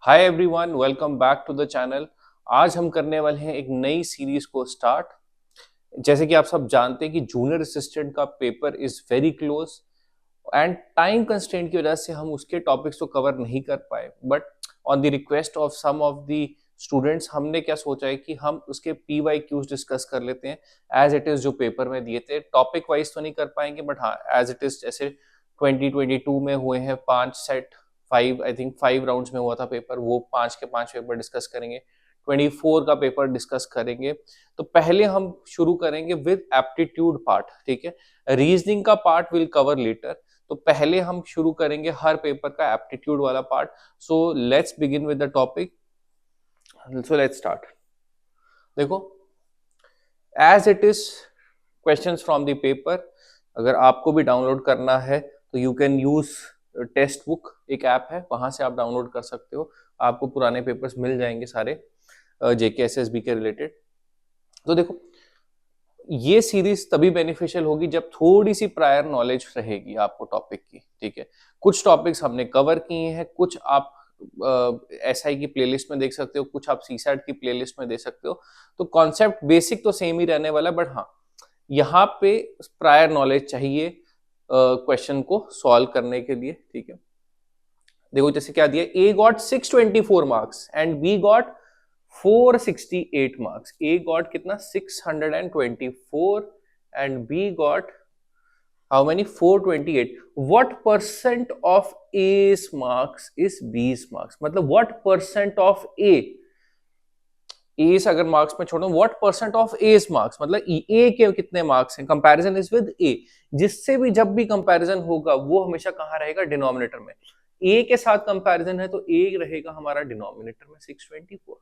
Hi everyone, welcome back to the channel. आज हम करने वाले हैं एक नई सीरीज को स्टार्ट। जैसे कि आप सब जानते हैं कि जूनियर असिस्टेंट का paper is very close and time constraint की वजह से हम उसके टॉपिक्स तो कवर नहीं कर पाए, but on the request of some of the students हमने क्या सोचा है कि हम उसके PYQs डिस्कस कर लेते हैं एज इट इज जो पेपर में दिए थे। टॉपिक वाइज तो नहीं कर पाएंगे, बट हाँ एज इट इज जैसे 2022 में हुए हैं 5 सेट, 5 राउंड्स में हुआ था पेपर, वो 5 के 5 पेपर डिस्कस करेंगे। 24 का पेपर डिस्कस करेंगे। तो पहले हम शुरू करेंगे विद एप्टीट्यूड पार्ट, ठीक है। रीजनिंग का पार्ट विल कवर लेटर। तो पहले हम शुरू करेंगे हर पेपर का एप्टीट्यूड वाला part. So let's begin with the topic. So let's start. देखो, as it is questions from the paper. अगर आपको भी डाउनलोड करना है तो you can use Testbook, एक ऐप है, वहां से आप डाउनलोड कर सकते हो। आपको पुराने पेपर्स मिल जाएंगे सारे JK SSB के रिलेटेड। तो देखो, ये सीरीज तभी बेनिफिशियल होगी जब थोड़ी सी प्रायर नॉलेज रहेगी आपको टॉपिक की, ठीक है। कुछ टॉपिक्स हमने कवर किए हैं, कुछ आप SI की प्लेलिस्ट में देख सकते हो, कुछ आप CSAT की प्लेलिस्ट में देख सकते हो। तो कॉन्सेप्ट बेसिक तो सेम ही रहने वाला, बट हाँ यहाँ पे प्रायर नॉलेज चाहिए क्वेश्चन को सॉल्व करने के लिए, ठीक है। देखो जैसे क्या दिया, A got 624 marks and B got 468 marks. A got कितना 624 and B got how many 428। What percent of A's marks is B's marks, मतलब व्हाट परसेंट ऑफ एस अगर मार्क्स में छोड़ो, what percent of S marks, मतलब ए के कितने marks हैं। Comparison is with ए, जिससे भी जब भी कंपैरिजन होगा वो हमेशा कहाँ रहेगा, डिनोमिनेटर में। ए के साथ कंपैरिजन है तो ए रहेगा हमारा डिनोमिनेटर में 624।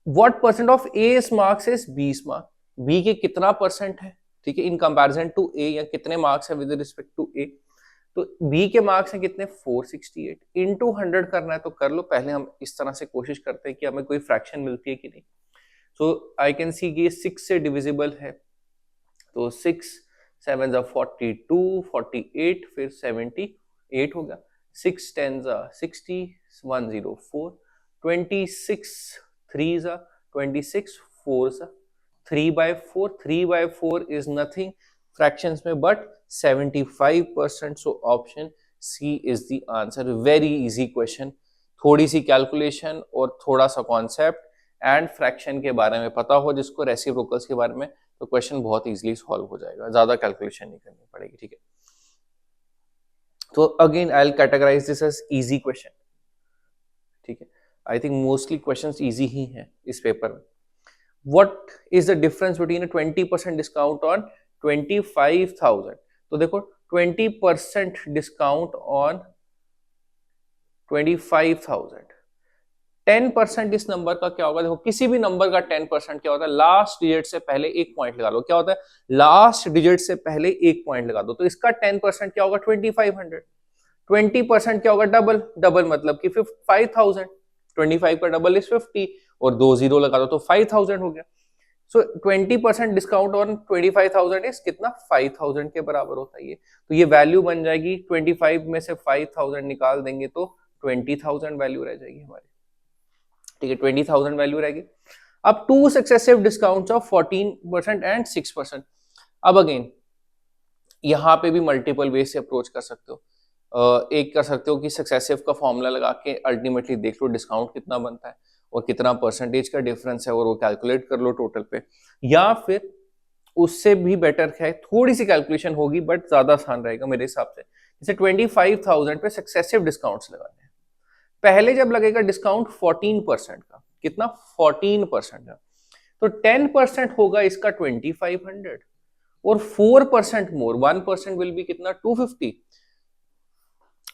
What percent of S marks is बीस मार्क्स, बी के कितना परसेंट है, ठीक है, इन कंपैरिजन टू ए, या कितने मार्क्स है विद रिस्पेक्ट टू ए। तो बी के मार्क्स हैं कितने 468, इनटू 100 करना है तो कर लो। पहले हम इस तरह से कोशिश करते हैं कि हमें कोई फ्रैक्शन मिलती है कि नहीं। सो आई कैन सी कि 6 से डिविजिबल है, तो 6 7 42 48, फिर 78 हो गया। 6 10 60 104, 26 3 26, 4 3/4, 3/4 is nothing fractions में but 75%। so option C is the answer। very easy question। थोड़ी सी कैलकुलेशन और थोड़ा सा कॉन्सेप्ट एंड फ्रैक्शन के बारे में पता हो जिसको, रेसिप्रोकल्स के बारे में, तो क्वेश्चन बहुत इजीली सॉल्व हो जाएगा, ज्यादा कैलकुलेशन नहीं करनी पड़ेगी, ठीक है। तो again I will categorise this as easy question, ठीक है। I think mostly questions easy ही हैं इस पेपर में। What is the difference between a 20% discount on 25,000? तो देखो 20% डिस्काउंट ऑन 25,000, 10% इस नंबर का क्या होगा। देखो किसी भी नंबर का 10% क्या होता है, लास्ट डिजिट से पहले एक पॉइंट लगा लो। क्या होता है, लास्ट डिजिट से पहले एक पॉइंट लगा दो। तो इसका 10% क्या होगा 2500। 20% क्या होगा, डबल, डबल मतलब कि 5000। 25 का डबल इज 50 और 2 जीरो लगा दो तो 5000 हो गया। सो 20% डिस्काउंट ऑन 25,000 इज कितना, 5000 के बराबर होता है ये। तो ये वैल्यू बन जाएगी, 25 में से 5000 निकाल देंगे तो 20,000 वैल्यू रह जाएगी हमारी, ठीक है। 20,000 वैल्यू रहेगी। अब 2 सक्सेसिव डिस्काउंट्स ऑफ 14% एंड 6%। अब अगेन यहाँ पे भी मल्टीपल वे से अप्रोच कर सकते हो। एक कर सकते हो कि सक्सेसिव का फॉर्मूला लगा के अल्टीमेटली देख लो डिस्काउंट कितना बनता है और कितना परसेंटेज का डिफरेंस है और वो कैलकुलेट कर लो टोटल पे। या फिर उससे भी बेटर है, थोड़ी सी कैलकुलेशन होगी बट ज्यादा आसान रहेगा मेरे हिसाब से। जैसे 25,000 पे सक्सेसिव डिस्काउंट्स लगाने हैं। पहले जब लगेगा डिस्काउंट 14% का, कितना 14% का, तो 10% होगा इसका 2500 और 4% मोर 1% विल बी कितना 250।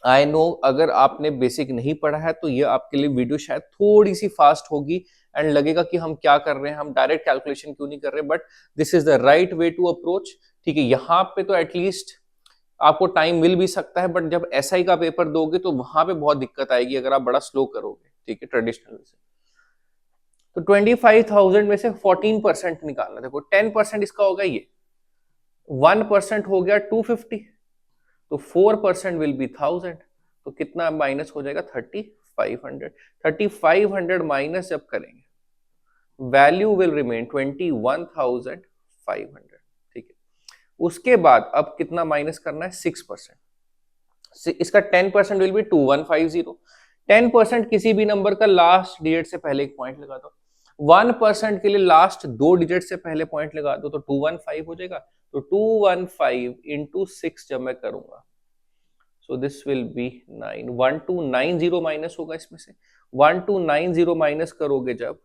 आई नो अगर आपने बेसिक नहीं पढ़ा है तो ये आपके लिए वीडियो शायद थोड़ी सी फास्ट होगी एंड लगेगा कि हम क्या कर रहे हैं, हम डायरेक्ट कैलकुलेशन क्यों नहीं कर रहे, but this is the right way to approach, ठीक है। यहाँ पे तो एटलीस्ट आपको टाइम मिल भी सकता है, बट जब SI का पेपर दोगे तो वहां पे बहुत दिक्कत आएगी अगर आप बड़ा स्लो करोगे, ठीक है, ट्रेडिशनल वे से। तो 25,000 में से 14% निकालना। देखो 10% इसका होगा ये, 1% हो गया 250, तो 4% विल बी 1000, तो कितना माइनस हो जाएगा 3500। 3500 माइनस जब करेंगे वैल्यू विल रिमेन 21,500। ठीक है, उसके बाद अब कितना माइनस करना है 6%। इसका 10% विल बी 2150। 10% किसी भी नंबर का लास्ट डिजिट से पहले एक पॉइंट लगा दो, 1% के लिए लास्ट दो डिजिट से पहले पॉइंट लगा दो, तो 215 हो जाएगा। तो 215 इंटू 6 जब मैं करूंगा, so this will be 9। 1290 minus होगा इसमें से, 1290 माइनस करोगे जब,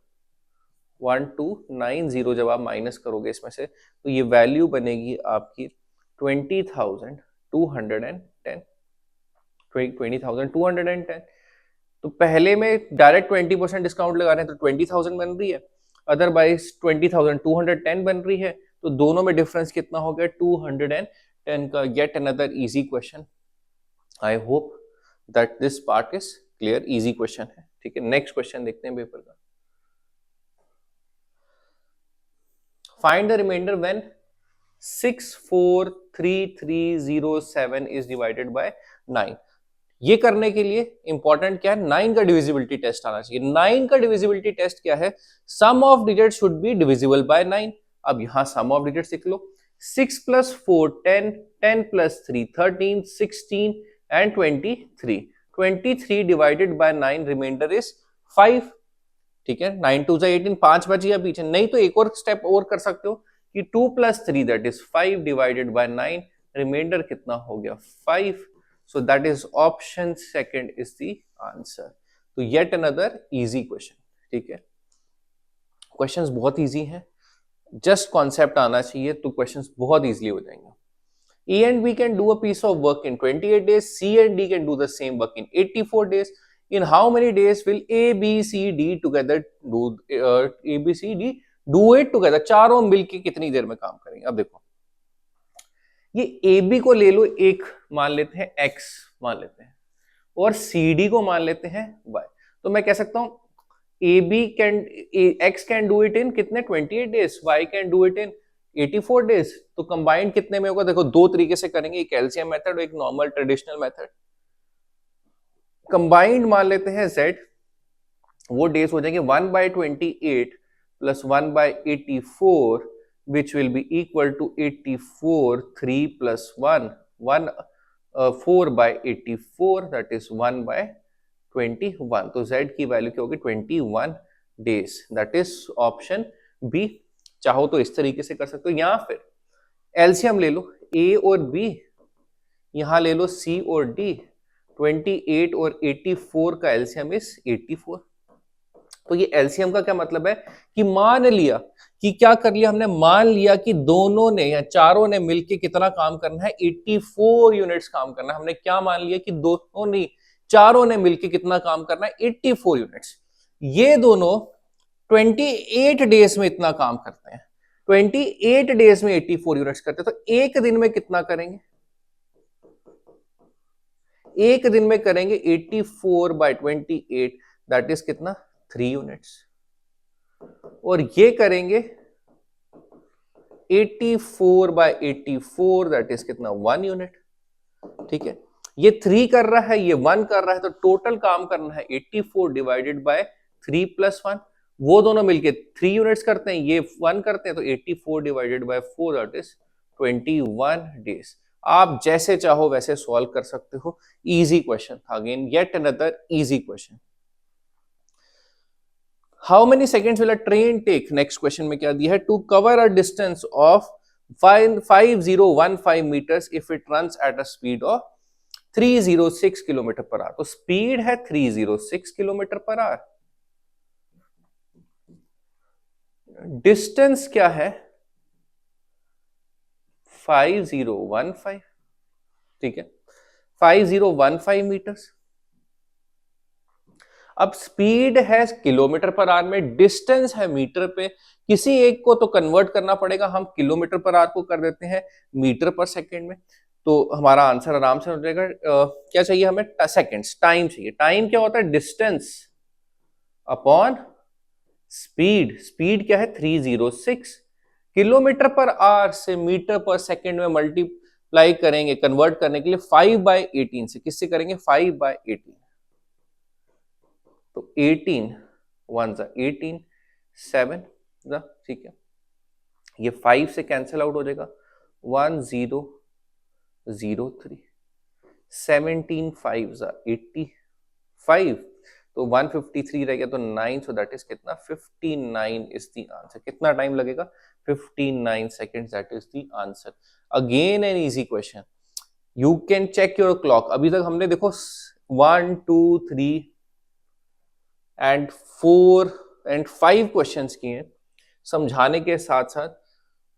1290 जब आप माइनस करोगे इसमें से, तो ये वैल्यू बनेगी आपकी 20,210। 20,210। तो पहले में डायरेक्ट 20% डिस्काउंट लगा रहे हैं तो 20,000 बन रही है, अदरवाइज 20,210 बन रही है। तो दोनों में डिफरेंस कितना हो गया 210 का। Get another easy question. I hope that this part is clear. Easy question है, ठीक है। नेक्स्ट क्वेश्चन देखते हैं पेपर का। Find the remainder when 643,307 is divided by 9। ये करने के लिए इंपॉर्टेंट क्या है, 9 का डिविजिबिलिटी टेस्ट आना चाहिए। 9 का डिविजिबिलिटी टेस्ट क्या है, sum of digit should be divisible by 9। अब यहां सम ऑफ डिजिट लिख लो, 6 + 4 10, 10 + 3 13, 16 and 23। 23 divided by 9, reminder is 5। ठीक है, 9 2 18, 5 बच गया पीछे। नहीं तो एक और स्टेप और कर सकते हो कि 2 + 3 that is 5 divided by 9, remainder कितना हो गया 5। So that is option second is the answer. तो yet another easy question। ठीक है, क्वेश्चंस बहुत इजी हैं, जस्ट कॉन्सेप्ट आना चाहिए तो क्वेश्चंस बहुत इजीली हो जाएंगे। A and B can do a piece of work in 28 days. C and D can do the same work in 84 days. In how many days will A, B, C, D together do A, B, C, D do it together? चारों मिलके कितनी देर में काम करेंगे? अब देखो, ये A B को ले लो, एक मान लेते हैं x मान लेते हैं, और सी डी को मान लेते हैं y। तो मैं कह सकता हूं A B can, x can do it in कितने 28 days, y can do it in 84 days. तो कंबाइंड कितने में होगा? देखो दो तरीके से करेंगे, एक एलसीएम मेथड और एक नॉर्मल ट्रेडिशनल मेथड। कंबाइंड मान लेते हैं z, वो डेज हो जाएंगे 1/28 + 1/84 which will be equal to 84, 3 + 1, 4/84 that is 1/21। तो z की वैल्यू क्या होगी 21 days, that is option B. चाहो तो इस तरीके से कर सकते हो, या फिर एलसीएम ले लो, a और b, यहां ले लो c और d। 28 और 84 का एलसीएम इज 84। तो ये एलसीएम का क्या मतलब है कि मान लिया कि क्या कर लिया हमने, मान लिया कि दोनों ने या चारों ने मिलके कितना काम करना है 84 यूनिट्स काम करना है। हमने क्या मान लिया कि दोनों ने, चारों ने मिलके कितना काम करना है 84 यूनिट्स। ये दोनों 28 डेज में इतना काम करते हैं, 28 डेज में 84 यूनिट्स करते हैं। तो एक दिन में कितना करेंगे, एक दिन में करेंगे 84/28 दैट इज कितना 3 यूनिट्स, और ये करेंगे 84/84 दैट इज कितना 1 यूनिट। ठीक है, ये 3 कर रहा है, ये 1 कर रहा है, तो टोटल काम करना है 84 डिवाइडेड बाय 3 + 1। वो दोनों मिलके 3 यूनिट्स करते हैं, ये 1 करते हैं, तो 84 divided by 4 that is 21 days. आप जैसे चाहो वैसे सॉल्व कर सकते हो। इजी क्वेश्चन था, again yet another easy question. How many seconds will a train take? Next question में क्या दिया है, to cover a distance of 5015 meters if it runs at a speed of 306 kilometre per hour. तो speed है 306 kilometre per hour, distance क्या है 5015। ठीक है, 5015 मीटर्स। अब स्पीड है किलोमीटर पर आवर में, डिस्टेंस है मीटर पे, किसी एक को तो कन्वर्ट करना पड़ेगा। हम किलोमीटर पर आवर को कर देते हैं मीटर पर सेकंड में, तो हमारा आंसर आराम से हो जाएगा। क्या चाहिए हमें, सेकंड्स, टाइम चाहिए। टाइम क्या होता है, डिस्टेंस अपॉन स्पीड। स्पीड क्या है 306 किलोमीटर पर आवर से मीटर पर सेकंड में मल्टीप्लाई करेंगे कन्वर्ट करने के लिए 5/18 से, किससे करेंगे 5/18, तो 18 1 18 7 ठीक है, ये 5 से कैंसिल आउट हो जाएगा 1003, 17 5 85, तो 153 रह गया, तो 9, सो दैट इज कितना 59 इज द आंसर। कितना टाइम लगेगा 59 seconds, that is the answer. Again an easy question, you can check your clock. अभी तक हमने देखो 1 2 3 एंड 4 एंड 5 क्वेश्चंस किए हैं। समझाने के साथ साथ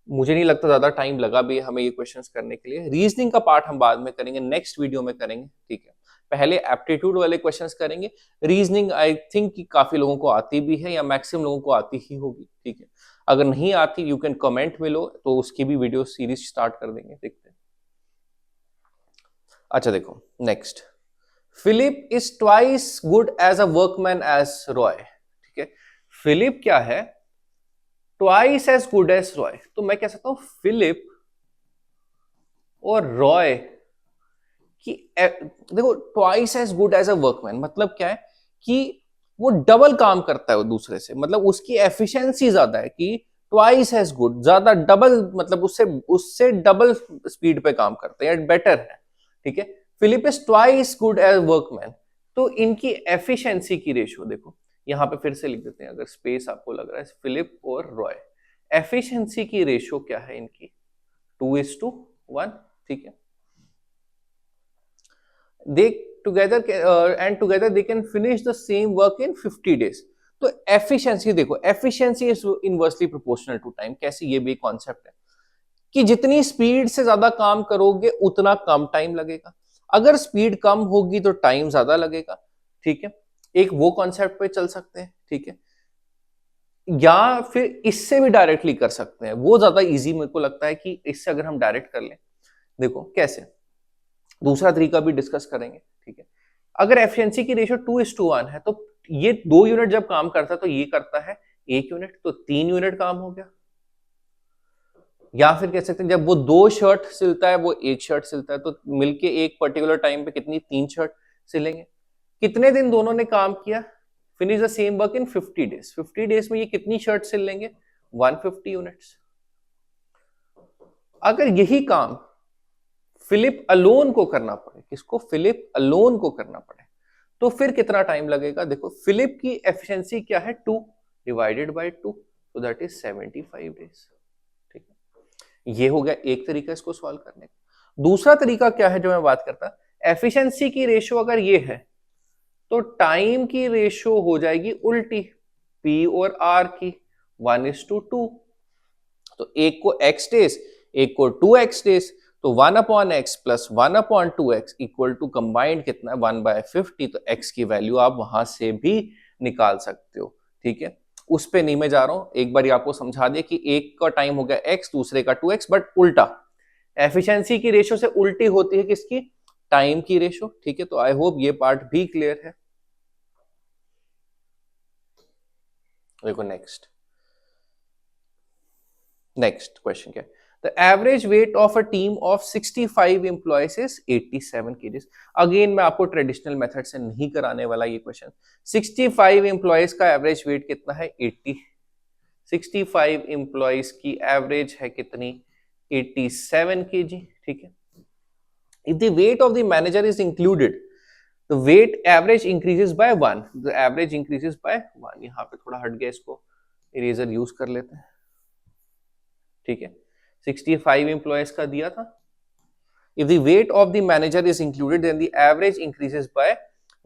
मुझे नहीं लगता ज्यादा टाइम लगा भी हमें ये क्वेश्चंस करने के लिए। रीजनिंग का पार्ट हम बाद में करेंगे, नेक्स्ट वीडियो में करेंगे, ठीक है। पहले एप्टीट्यूड वाले क्वेश्चंस करेंगे। रीजनिंग आई थिंक कि काफी लोगों को आती भी है या मैक्सिमम लोगों को आती ही होगी, ठीक है। अगर नहीं आती यू कैन कमेंट में लो, तो उसकी भी वीडियो सीरीज स्टार्ट कर देंगे, देखते हैं। अच्छा देखो next, Philip is twice good as a workman as Roy, ठीक है। फिलिप क्या है, twice as good as Roy, तो मैं कह सकता हूं फिलिप और रॉय कि देखो twice as good as a workman मतलब क्या है कि वो डबल काम करता है वो दूसरे से, मतलब उसकी एफिशिएंसी ज्यादा है कि ट्वाइस एज गुड, ज्यादा डबल, मतलब उससे उससे डबल स्पीड पे काम करते हैं, बेटर है, ठीक है। Philip is twice good as workman, तो इनकी एफिशिएंसी की रेशियो देखो, यहां पे फिर से लिख देते हैं अगर स्पेस आपको लग रहा है, फिलिप और रॉय एफिशिएंसी की रेशियो क्या है इनकी 2:1, ठीक है। they together and together they can finish the same work in 50 days। तो एफिशिएंसी देखो, efficiency is inversely proportional to time. कैसे, ये भी कॉन्सेप्ट है कि जितनी स्पीड से ज्यादा काम करोगे उतना कम टाइम लगेगा, अगर स्पीड कम होगी तो टाइम ज्यादा लगेगा, ठीक है। एक वो कॉन्सेप्ट पे चल सकते हैं, ठीक है, या फिर इससे भी डायरेक्टली कर सकते हैं, वो ज्यादा इजी मेरे को लगता है कि इससे अगर हम डायरेक्ट कर लें। देखो कैसे, दूसरा तरीका भी डिस्कस करेंगे, ठीक है। अगर एफिशिएंसी की रेशियो 2:1 है, तो ये 2 यूनिट जब काम करता है तो ये करता है 1 यूनिट, तो 3 यूनिट काम हो गया। या फिर कह सकते हैं जब वो 2 शर्ट सिलता है वो 1 शर्ट सिलता है, तो मिलके एक पर्टिकुलर टाइम पे कितनी 3 शर्ट सिलेंगे। कितने दिन दोनों ने काम किया, finish the same work in 50 days, 50 days में ये कितनी शर्ट सिल लेंगे 150 यूनिट्स। अगर यही काम फिलिप अलोन को करना पड़े, किसको, फिलिप अलोन को करना पड़े, तो फिर कितना टाइम लगेगा। देखो फिलिप की एफिशिएंसी क्या है 2 डिवाइडेड बाय 2, तो दैट इज 75 डेज, ठीक है। ये हो गया एक तरीका इसको सॉल्व करने का। दूसरा तरीका क्या है जो मैं बात करता, एफिशिएंसी की रेशियो अगर ये है तो टाइम की रेशियो हो जाएगी उल्टी, P और R की 1:2, तो एक को x डेज एक को 2x डेज, तो 1/x plus 1/2x equal to combined कितना है 1/50, तो x की वैल्यू आप वहां से भी निकाल सकते हो, ठीक है। उस पे नहीं मैं जा रहा हूं, एक बार आपको समझा दिया कि एक का टाइम हो गया x, दूसरे का 2x, बट उल्टा एफिशिएंसी की रेशियो से उल्टी होती है किसकी, टाइम की रेशियो, ठीक है। तो आई होप ये पार्ट भी क्लियर है। देखो नेक्स्ट क्वेश्चन क्या है, the average weight of a team of 65 employees is 87 kgs। Again मैं आपको ट्रेडिशनल मेथड से नहीं कराने वाला ये क्वेश्चन। 65 एम्प्लॉयज का एवरेज वेट कितना है 80, 65 एम्प्लॉयज की एवरेज है कितनी 87 kg, ठीक है। if the weight of the manager is included the weight average increases by 1, the average increases by 1। यहाँ पे थोड़ा हट गया, इसको इरेजर यूज कर लेते हैं, ठीक है। 65 एम्प्लॉयज का दिया था, if the weight of the manager is included then the average increases by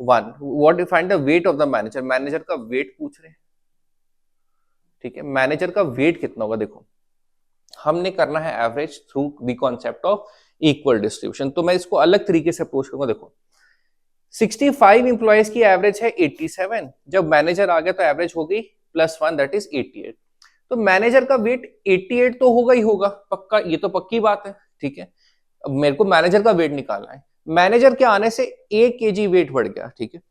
1। what define the weight of the manager, manager का वेट पूछ रहे हैं, ठीक है। मैनेजर का वेट कितना होगा, देखो हमने करना है average through the concept of equal distribution, तो मैं इसको अलग तरीके से अप्रोच करूंगा। देखो 65 एम्प्लॉयज की एवरेज है 87, जब मैनेजर आ गया तो एवरेज हो गई +1 दैट इज 88, तो मैनेजर का वेट 88 तो होगा ही होगा, पक्का, ये तो पक्की बात है, ठीक है। अब मेरे को मैनेजर का वेट निकालना है, मैनेजर के आने से 1 kg वेट बढ़ गया, ठीक है।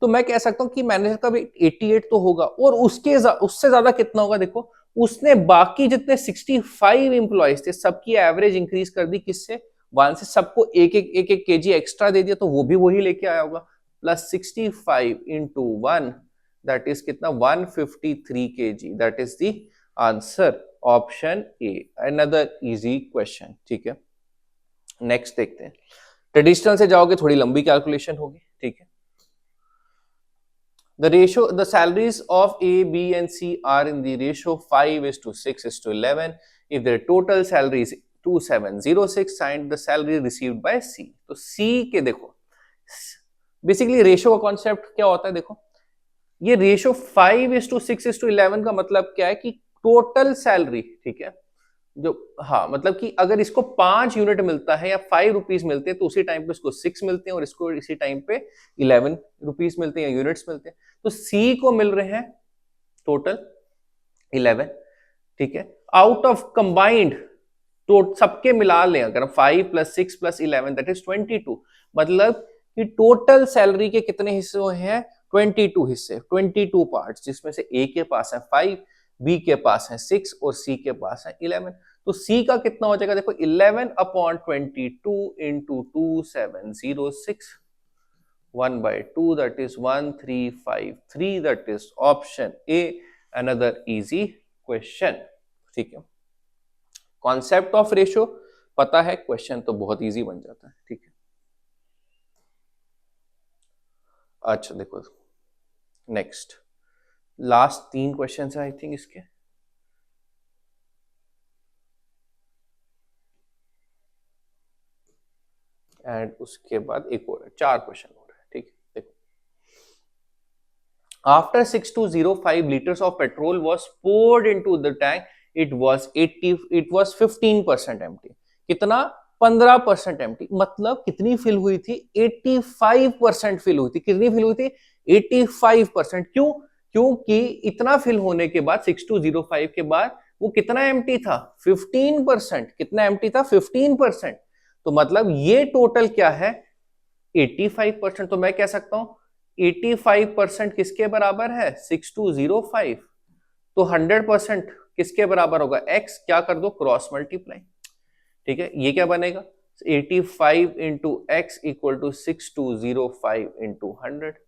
तो मैं कह सकता हूं कि मैनेजर का वेट 88 तो होगा, और उससे ज्यादा कितना होगा, देखो उसने बाकी जितने 65 एम्प्लॉयज थे सबकी एवरेज इंक्रीज कर दी किससे 1 से सबको एक केजी एक्स्ट्रा दे दिया तो वो भी वही लेके आया होगा, प्लस 65 इंटू 1 दैट इज कितना 153 KG, that is the answer option A, another easy question. ठीक है, नेक्स्ट देखते हैं। ट्रेडिशनल से जाओगे थोड़ी लंबी कैलकुलेशन होगी। ठीक है, the salaries of A, B and C are in the ratio 5:6:11 if their total salary is 2706 and the salary received by C। तो C के देखो बेसिकली रेशियो का कॉन्सेप्ट क्या होता है, देखो ये रेशियो 5:6:11 का मतलब क्या है कि टोटल सैलरी, ठीक है, जो हाँ मतलब कि अगर इसको 5 यूनिट मिलता है या 5 रुपीज मिलते हैं तो उसी टाइम पे इसको 6 मिलते हैं और इसको इसी टाइम पे 11 रुपीज मिलते हैं या यूनिट्स मिलते हैं। तो सी को मिल रहे हैं टोटल 11। ठीक है, आउट ऑफ कंबाइंड तो सबके मिला लें अगर 5 + 6 + 11 दैट इज 22, मतलब कि टोटल सैलरी के कितने हिस्से हैं, 22 हिस्से, 22 पार्ट्स, जिसमें से ए के पास है 5, बी के पास है 6 और सी के पास है 11। तो सी का कितना हो जाएगा, देखो 11/22 into 2706 1/2 that is 1353 that is option A, another easy question. ठीक है, कॉन्सेप्ट ऑफ रेशियो पता है, क्वेश्चन तो बहुत इजी बन जाता है। ठीक है, अच्छा देखो नेक्स्ट लास्ट 3 क्वेश्चन है आई थिंक इसके, एंड उसके बाद एक और 4 क्वेश्चन हो रहे हैं। ठीक है, देखो after 6205 liters of petrol was poured into the tank it was 15% empty। कितना, 15% एम्प्टी, मतलब कितनी फिल हुई थी, 85% फिल हुई थी। कितनी फिल हुई थी, 85%। क्यों, क्योंकि इतना फिल होने के बाद 6205 के बाद वो कितना एम्प्टी था, 15%। कितना एम्प्टी था, 15%। तो मतलब ये टोटल क्या है, 85%। तो मैं कह सकता हूं 85% किसके बराबर है, 6205। तो 100% किसके बराबर होगा, x, क्या कर दो क्रॉस मल्टीप्लाई। ठीक है, ये क्या बनेगा, 85 into x equal to 6205 into 100,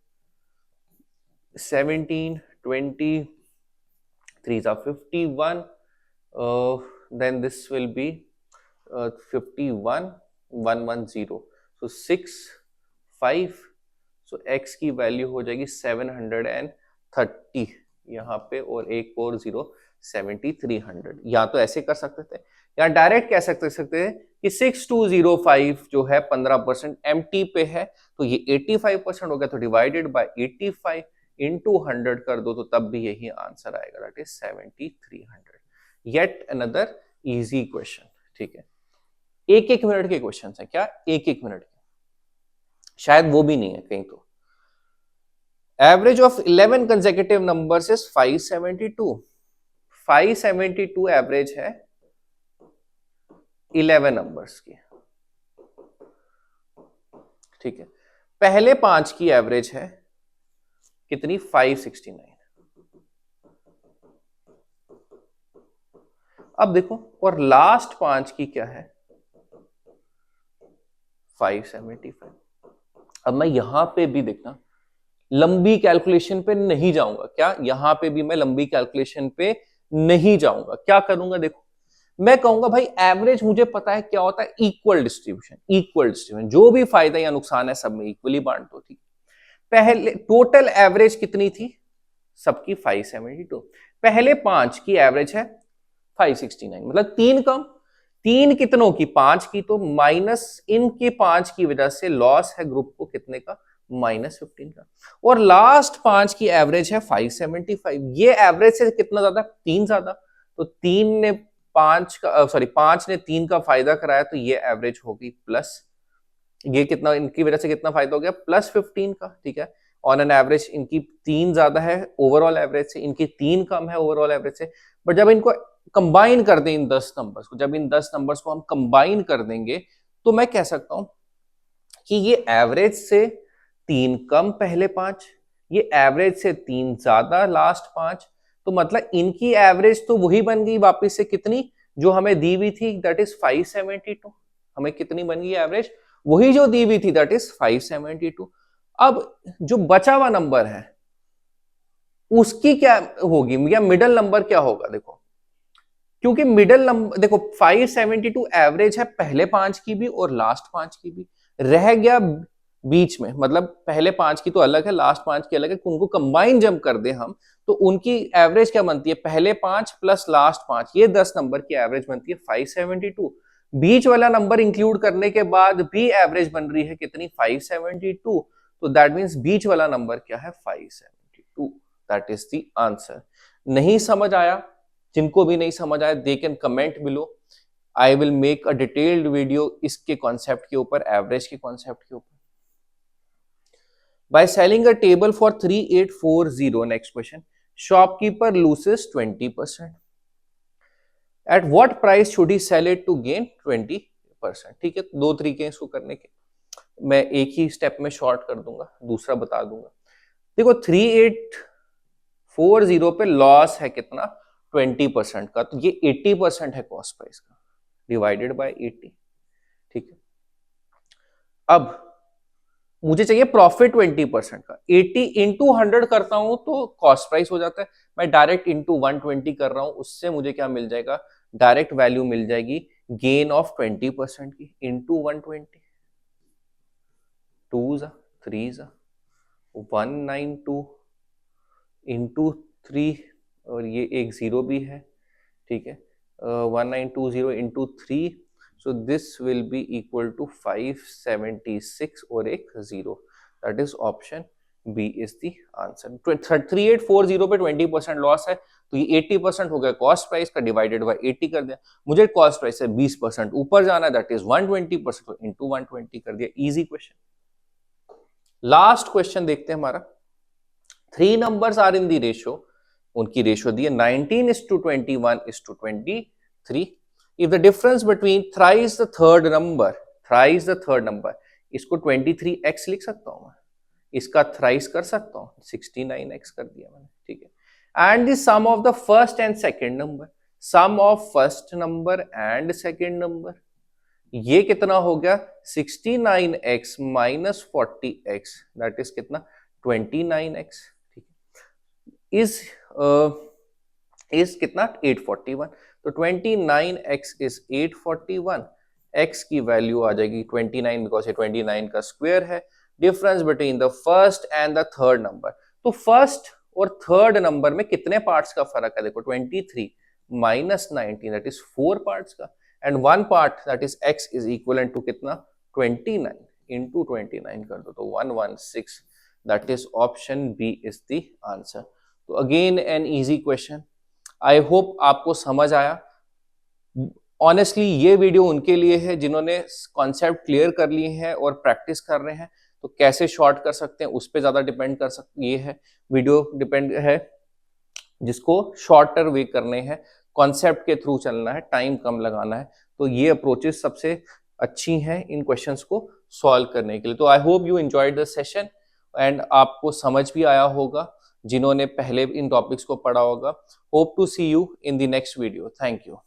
17 20 3 51, then this will be 51 110, so 6 5, so x की वैल्यू हो जाएगी 730 यहाँ पे, और एक और 0 7300। या तो ऐसे कर सकते थे या डायरेक्ट कह सकते हैं कि 6205 जो है 15% एम्प्टी पे है, तो ये 85% हो गया, तो डिवाइडेड बाय 85 इंटू 100 कर दो, तो तब भी यही आंसर आएगा, that is 7300। Yet another easy question. ठीक है, 1-1 मिनट के क्वेश्चन है, क्या 1-1 मिनट के, शायद वो भी नहीं है कहीं। तो average of 11 consecutive numbers is 572। 572 average है 11 नंबर्स की। ठीक है, पहले 5 की एवरेज है कितनी, 569। अब देखो, और लास्ट 5 की क्या है, 575। अब मैं यहां पे भी देखना लंबी कैलकुलेशन पे नहीं जाऊंगा, क्या यहां पे भी मैं लंबी कैलकुलेशन पे नहीं जाऊंगा। क्या करूंगा, देखो मैं कहूंगा भाई एवरेज मुझे पता है क्या होता है, इक्वल डिस्ट्रीब्यूशन। इक्वल डिस्ट्रीब्यूशन, जो भी फायदा या नुकसान है सब में इक्वली बांट दो। ठीक, पहले टोटल एवरेज कितनी थी सबकी, 572। पहले 5 की एवरेज है 569, मतलब 3 कम, 3 कितनों की, 5 की, तो माइनस इनके 5 की वजह से लॉस है ग्रुप को कितने का, -15 का। और लास्ट 5 की एवरेज है 575। ये एवरेज से कितना ज्यादा, 3 ज्यादा, तो 3 ने 5 का सॉरी 5 ने 3 का फायदा कराया, तो ये एवरेज होगी प्लस, ये कितना, इनकी वजह से कितना फायदा हो गया, +15 का। ठीक है, ऑन एन एवरेज इनकी 3 ज्यादा है ओवरऑल एवरेज से, इनकी 3 कम है ओवरऑल एवरेज से। बट जब इनको कंबाइन कर दें इन 10 नंबर्स को, जब इन 10 नंबर्स को हम कंबाइन कर देंगे, तो मैं कह सकता हूं कि ये एवरेज से 3 कम पहले 5, ये एवरेज से 3 ज्यादा लास्ट 5, तो मतलब इनकी एवरेज तो वही बन गई वापस से कितनी जो हमें दी हुई थी, दैट इज 572। हमें कितनी बन गई एवरेज, वही जो दी हुई थी दैट इज 572। अब जो बचा हुआ नंबर है उसकी क्या होगी या मिडल नंबर क्या होगा, देखो क्योंकि मिडल नंबर देखो 572 एवरेज है पहले 5 की भी और लास्ट 5 की भी, रह गया बीच में, मतलब पहले 5 की तो अलग है लास्ट 5 की अलग है, उनको कंबाइन जब कर दे हम तो उनकी एवरेज क्या बनती है, पहले 5 प्लस लास्ट 5, ये 10 नंबर की एवरेज बनती है 572। बीच वाला नंबर इंक्लूड करने के बाद भी एवरेज बन रही है कितनी, 572, तो दैट मींस बीच वाला नंबर क्या है, 572, दैट इज द आंसर। नहीं समझ आया, जिनको भी नहीं समझ आया they can comment below, I will make a detailed video इसके कॉन्सेप्ट के ऊपर, एवरेज के कॉन्सेप्ट के ऊपर। By selling a table for 3840, next question, shopkeeper loses 20%, at what price should he sell it to gain 20%। ठीक है, दो तरीके हैं इसको करने के, मैं एक ही स्टेप में शॉर्ट कर दूंगा, दूसरा बता दूंगा। देखो 3840 पे लॉस है कितना, 20% का, तो ये 80% है कॉस्ट प्राइस का, डिवाइडेड बाय 80। ठीक है, अब मुझे चाहिए प्रॉफिट 20% का, 80 इंटू 100 करता हूं तो कॉस्ट प्राइस हो जाता है, मैं डायरेक्ट इंटू 120 कर रहा हूं, उससे मुझे क्या मिल जाएगा, डायरेक्ट वैल्यू मिल जाएगी गेन ऑफ 20% की, इंटू 120, 2 जा 3 जा 192 इंटू 3, और ये एक जीरो भी है, ठीक है, 1920 into 3, so this will be equal to 576 और एक zero, that is option B is the answer। 3840 पे 20% लॉस है, तो ये 80% हो गया कॉस्ट प्राइस का, डिवाइडेड बाय 80 कर दिया, मुझे कॉस्ट प्राइस से 20% ऊपर जाना है, दैट इज 120%, तो इंटू 120 कर दिया, इजी क्वेश्चन। लास्ट क्वेश्चन देखते हैं हमारा, 3 numbers are in the ratio, उनकी रेशियो दी है 19:21:23। If the difference between thrice the third number, इसको 23x लिख सकता हूं मैं, इसका थ्राइस कर सकता हूं, 69x कर दिया मैंने, ठीक है। And the sum of the first and second number, sum of first number and second number, ये कितना हो गया, 69x minus 40x, that is कितना, 29x, ठीक है, इज कितना 841, तो 29x इज 841, x की वैल्यू आ जाएगी 29 बिकॉज ये 29 का स्क्वायर है। Difference between the first and the third number, तो फर्स्ट और थर्ड नंबर में कितने पार्ट्स का फर्क है, देखो 23 माइनस 19 दैट इज 4 पार्ट्स का, and 1 part that is x is equal to कितना 29 इंटू 29 कर दो, तो 116, that is option B is the answer. तो again an easy question, I hope आपको समझ आया। ऑनेस्टली ये वीडियो उनके लिए है जिन्होंने कॉन्सेप्ट क्लियर कर लिए हैं और प्रैक्टिस कर रहे हैं, तो कैसे शॉर्ट कर सकते हैं उस पर ज्यादा डिपेंड कर सकते, ये है वीडियो डिपेंड है जिसको शॉर्टर वे करने हैं, कॉन्सेप्ट के थ्रू चलना है, टाइम कम लगाना है, तो ये अप्रोचेस सबसे अच्छी हैं इन क्वेश्चंस को सॉल्व करने के लिए। तो I hope you enjoyed the session and आपको समझ भी आया होगा जिन्होंने पहले इन टॉपिक्स को पढ़ा होगा। Hope to see you in the next video, thank you.